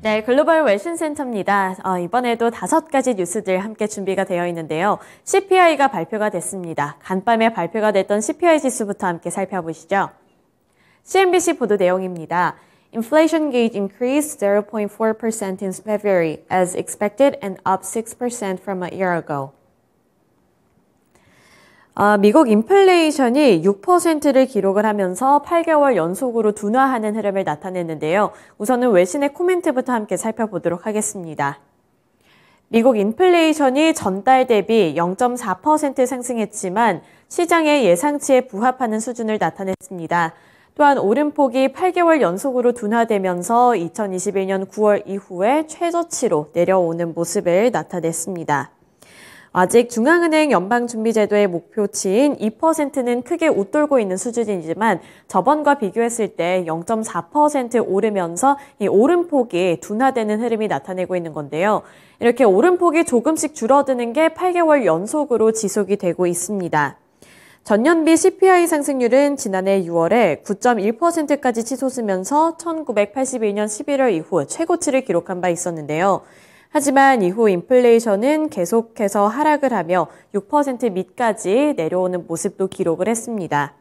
네, 글로벌 웰신센터입니다. 이번에도 5가지 뉴스들 함께 준비가 되어 있는데요. CPI가 발표가 됐습니다. 간밤에 발표가 됐던 CPI 지수부터 함께 살펴보시죠. CNBC 보도 내용입니다. Inflation gauge increased 0.4% in February as expected and up 6% from a year ago. 미국 인플레이션이 6%를 기록을 하면서 8개월 연속으로 둔화하는 흐름을 나타냈는데요. 우선은 외신의 코멘트부터 함께 살펴보도록 하겠습니다. 미국 인플레이션이 전달 대비 0.4% 상승했지만 시장의 예상치에 부합하는 수준을 나타냈습니다. 또한 오름폭이 8개월 연속으로 둔화되면서 2021년 9월 이후에 최저치로 내려오는 모습을 나타냈습니다. 아직 중앙은행 연방준비제도의 목표치인 2%는 크게 웃돌고 있는 수준이지만 저번과 비교했을 때 0.4% 오르면서 이 오름폭이 둔화되는 흐름이 나타내고 있는 건데요. 이렇게 오름폭이 조금씩 줄어드는 게 8개월 연속으로 지속이 되고 있습니다. 전년비 CPI 상승률은 지난해 6월에 9.1%까지 치솟으면서 1981년 11월 이후 최고치를 기록한 바 있었는데요. 하지만 이후 인플레이션은 계속해서 하락을 하며 6% 밑까지 내려오는 모습도 기록을 했습니다.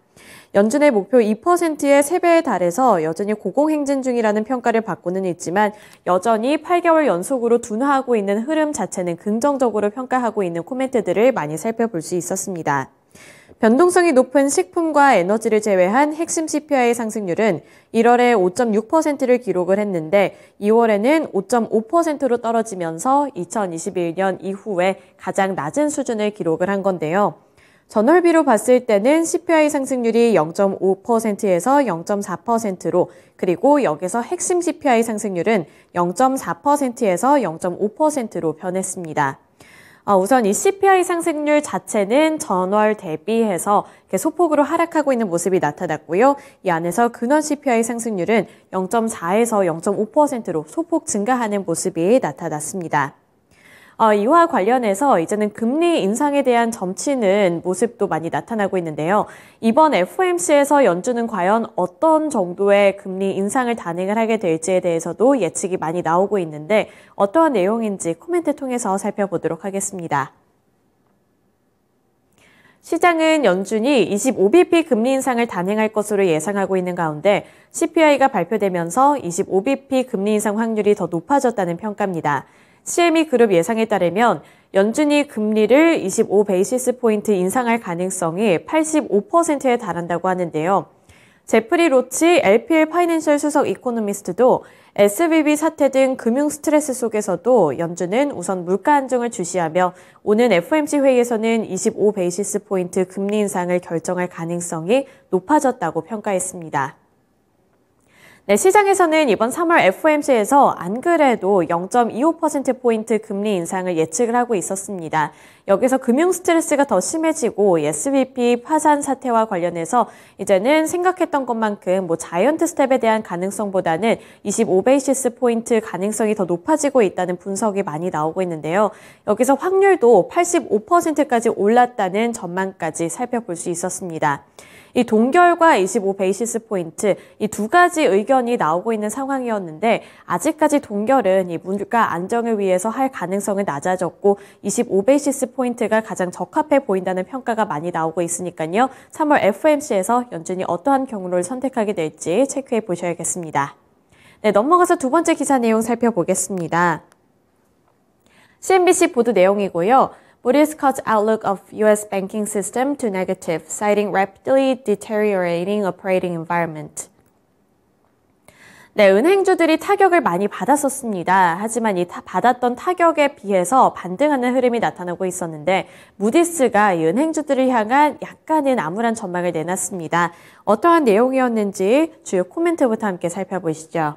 연준의 목표 2%의 3배에 달해서 여전히 고공행진 중이라는 평가를 받고는 있지만 여전히 8개월 연속으로 둔화하고 있는 흐름 자체는 긍정적으로 평가하고 있는 코멘트들을 많이 살펴볼 수 있었습니다. 변동성이 높은 식품과 에너지를 제외한 핵심 CPI 상승률은 1월에 5.6%를 기록을 했는데 2월에는 5.5%로 떨어지면서 2021년 이후에 가장 낮은 수준을 기록을 한 건데요. 전월비로 봤을 때는 CPI 상승률이 0.5%에서 0.4%로 그리고 여기서 핵심 CPI 상승률은 0.4%에서 0.5%로 변했습니다. 우선 이 CPI 상승률 자체는 전월 대비해서 소폭으로 하락하고 있는 모습이 나타났고요. 이 안에서 근원 CPI 상승률은 0.4에서 0.5%로 소폭 증가하는 모습이 나타났습니다. 이와 관련해서 이제는 금리 인상에 대한 점치는 모습도 많이 나타나고 있는데요. 이번 FOMC에서 연준은 과연 어떤 정도의 금리 인상을 단행을 하게 될지에 대해서도 예측이 많이 나오고 있는데 어떠한 내용인지 코멘트 통해서 살펴보도록 하겠습니다. 시장은 연준이 25bp 금리 인상을 단행할 것으로 예상하고 있는 가운데 CPI가 발표되면서 25bp 금리 인상 확률이 더 높아졌다는 평가입니다. CME 그룹 예상에 따르면 연준이 금리를 25베이시스 포인트 인상할 가능성이 85%에 달한다고 하는데요. 제프리 로치 LPL 파이낸셜 수석 이코노미스트도 SVB 사태 등 금융 스트레스 속에서도 연준은 우선 물가 안정을 주시하며 오는 FOMC 회의에서는 25베이시스 포인트 금리 인상을 결정할 가능성이 높아졌다고 평가했습니다. 네, 시장에서는 이번 3월 FOMC에서 안 그래도 0.25%포인트 금리 인상을 예측을 하고 있었습니다. 여기서 금융 스트레스가 더 심해지고 SVB 파산 사태와 관련해서 이제는 생각했던 것만큼 자이언트 스텝에 대한 가능성보다는 25베이시스 포인트 가능성이 더 높아지고 있다는 분석이 많이 나오고 있는데요. 여기서 확률도 85%까지 올랐다는 전망까지 살펴볼 수 있었습니다. 이 동결과 25베이시스 포인트, 이 두 가지 의견이 나오고 있는 상황이었는데 아직까지 동결은 이 물가 안정을 위해서 할 가능성은 낮아졌고 25베이시스 포인트가 가장 적합해 보인다는 평가가 많이 나오고 있으니까요. 3월 FOMC에서 연준이 어떠한 경로를 선택하게 될지 체크해 보셔야겠습니다. 네, 넘어가서 두 번째 기사 내용 살펴보겠습니다. CNBC 보도 내용이고요. Moody's cuts outlook of U.S. banking system to negative, citing rapidly deteriorating operating environment. 네, 은행주들이 타격을 많이 받았었습니다. 하지만 이 받았던 타격에 비해서 반등하는 흐름이 나타나고 있었는데 무디스가 이 은행주들을 향한 약간은 암울한 전망을 내놨습니다. 어떠한 내용이었는지 주요 코멘트부터 함께 살펴보시죠.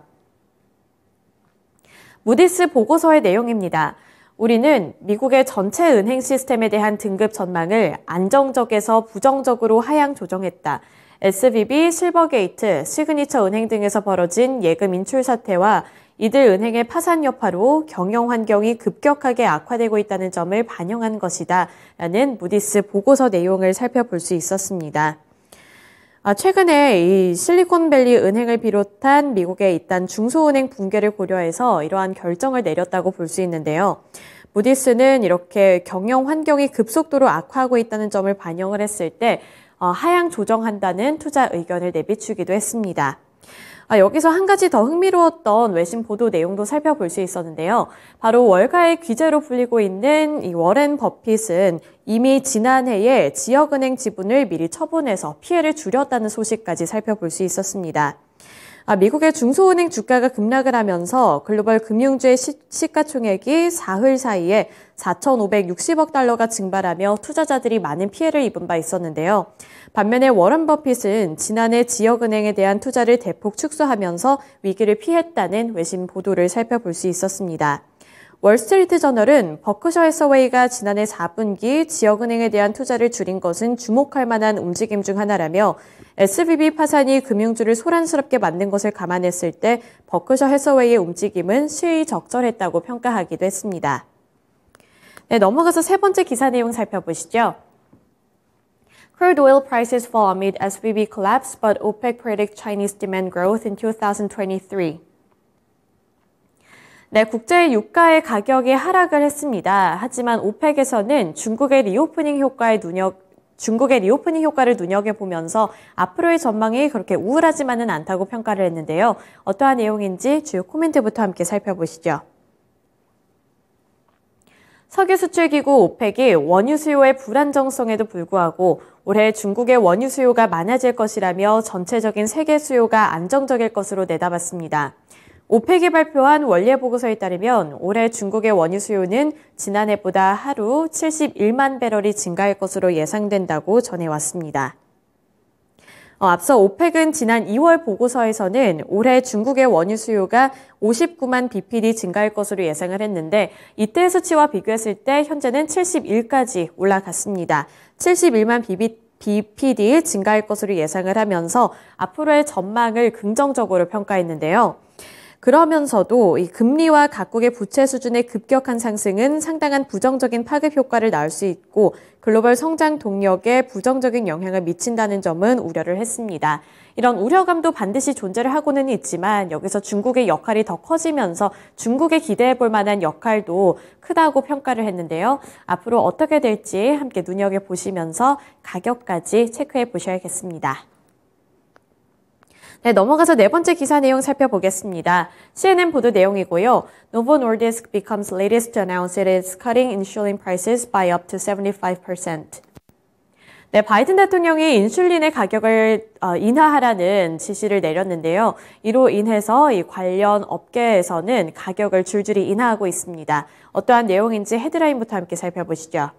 무디스 보고서의 내용입니다. 우리는 미국의 전체 은행 시스템에 대한 등급 전망을 안정적에서 부정적으로 하향 조정했다. SVB, 실버게이트, 시그니처 은행 등에서 벌어진 예금 인출 사태와 이들 은행의 파산 여파로 경영 환경이 급격하게 악화되고 있다는 점을 반영한 것이다. 라는 무디스 보고서 내용을 살펴볼 수 있었습니다. 최근에 이 실리콘밸리 은행을 비롯한 미국의 잇단 중소은행 붕괴를 고려해서 이러한 결정을 내렸다고 볼 수 있는데요. 무디스는 이렇게 경영 환경이 급속도로 악화하고 있다는 점을 반영을 했을 때 하향 조정한다는 투자 의견을 내비추기도 했습니다. 여기서 한 가지 더 흥미로웠던 외신 보도 내용도 살펴볼 수 있었는데요. 바로 월가의 귀재로 불리고 있는 이 워렌 버핏은 이미 지난해에 지역은행 지분을 미리 처분해서 피해를 줄였다는 소식까지 살펴볼 수 있었습니다. 미국의 중소은행 주가가 급락을 하면서 글로벌 금융주의 시가총액이 사흘 사이에 4,560억 달러가 증발하며 투자자들이 많은 피해를 입은 바 있었는데요. 반면에 워런 버핏은 지난해 지역은행에 대한 투자를 대폭 축소하면서 위기를 피했다는 외신 보도를 살펴볼 수 있었습니다. 월스트리트 저널은 버크셔 해서웨이가 지난해 4분기 지역은행에 대한 투자를 줄인 것은 주목할 만한 움직임 중 하나라며 SVB 파산이 금융주를 소란스럽게 만든 것을 감안했을 때 버크셔 해서웨이의 움직임은 시의적절했다고 평가하기도 했습니다. 네, 넘어가서 세 번째 기사 내용 살펴보시죠. Crude oil prices fall amid SVB collapse, but OPEC predicts Chinese demand growth in 2023. 네, 국제 유가의 가격이 하락을 했습니다. 하지만 오펙에서는 중국의 리오프닝 효과를 눈여겨보면서 앞으로의 전망이 그렇게 우울하지만은 않다고 평가를 했는데요. 어떠한 내용인지 주요 코멘트부터 함께 살펴보시죠. 석유 수출기구 오펙이 원유 수요의 불안정성에도 불구하고 올해 중국의 원유 수요가 많아질 것이라며 전체적인 세계 수요가 안정적일 것으로 내다봤습니다. 오펙이 발표한 원래 보고서에 따르면 올해 중국의 원유 수요는 지난해보다 하루 71만 배럴이 증가할 것으로 예상된다고 전해왔습니다. 앞서 오펙은 지난 2월 보고서에서는 올해 중국의 원유 수요가 59만 bpd 증가할 것으로 예상을 했는데 이때 수치와 비교했을 때 현재는 71까지 올라갔습니다. 71만 bpd 증가할 것으로 예상을 하면서 앞으로의 전망을 긍정적으로 평가했는데요. 그러면서도 이 금리와 각국의 부채 수준의 급격한 상승은 상당한 부정적인 파급 효과를 낳을 수 있고 글로벌 성장 동력에 부정적인 영향을 미친다는 점은 우려를 했습니다. 이런 우려감도 반드시 존재를 하고는 있지만 여기서 중국의 역할이 더 커지면서 중국에 기대해 볼 만한 역할도 크다고 평가를 했는데요. 앞으로 어떻게 될지 함께 눈여겨보시면서 가격까지 체크해 보셔야겠습니다. 네, 넘어가서 네 번째 기사 내용 살펴보겠습니다. CNN 보도 내용이고요. Novo Nordisk becomes latest to announce it is cutting insulin prices by up to 75%. 네, 바이든 대통령이 인슐린의 가격을 인하하라는 지시를 내렸는데요. 이로 인해서 이 관련 업계에서는 가격을 줄줄이 인하하고 있습니다. 어떠한 내용인지 헤드라인부터 함께 살펴보시죠.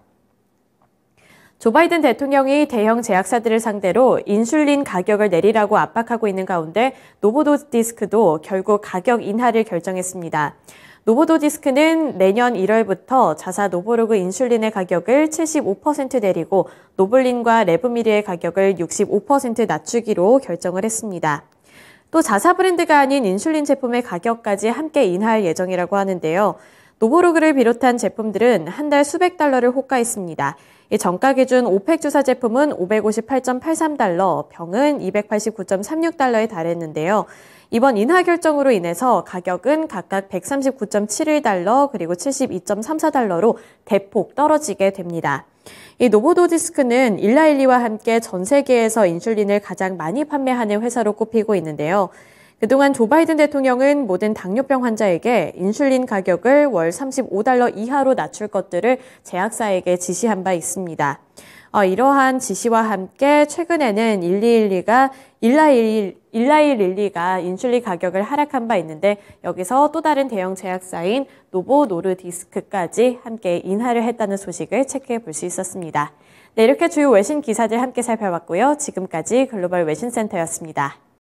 조 바이든 대통령이 대형 제약사들을 상대로 인슐린 가격을 내리라고 압박하고 있는 가운데 노보노디스크도 결국 가격 인하를 결정했습니다. 노보노디스크는 내년 1월부터 자사 노보로그 인슐린의 가격을 75% 내리고 노블린과 레브미리의 가격을 65% 낮추기로 결정을 했습니다. 또 자사 브랜드가 아닌 인슐린 제품의 가격까지 함께 인하할 예정이라고 하는데요. 노보로그를 비롯한 제품들은 한 달 수백 달러를 호가했습니다. 이 정가 기준 오펙 주사 제품은 558.83달러, 병은 289.36달러에 달했는데요. 이번 인하 결정으로 인해서 가격은 각각 139.71달러 그리고 72.34달러로 대폭 떨어지게 됩니다. 이 노보노디스크는 일라일리와 함께 전 세계에서 인슐린을 가장 많이 판매하는 회사로 꼽히고 있는데요. 그동안 조 바이든 대통령은 모든 당뇨병 환자에게 인슐린 가격을 월 35달러 이하로 낮출 것들을 제약사에게 지시한 바 있습니다. 이러한 지시와 함께 최근에는 일라일릴리가 인슐린 가격을 하락한 바 있는데 여기서 또 다른 대형 제약사인 노보 노르디스크까지 함께 인하를 했다는 소식을 체크해 볼 수 있었습니다. 네, 이렇게 주요 외신 기사들 함께 살펴봤고요. 지금까지 글로벌 외신센터였습니다.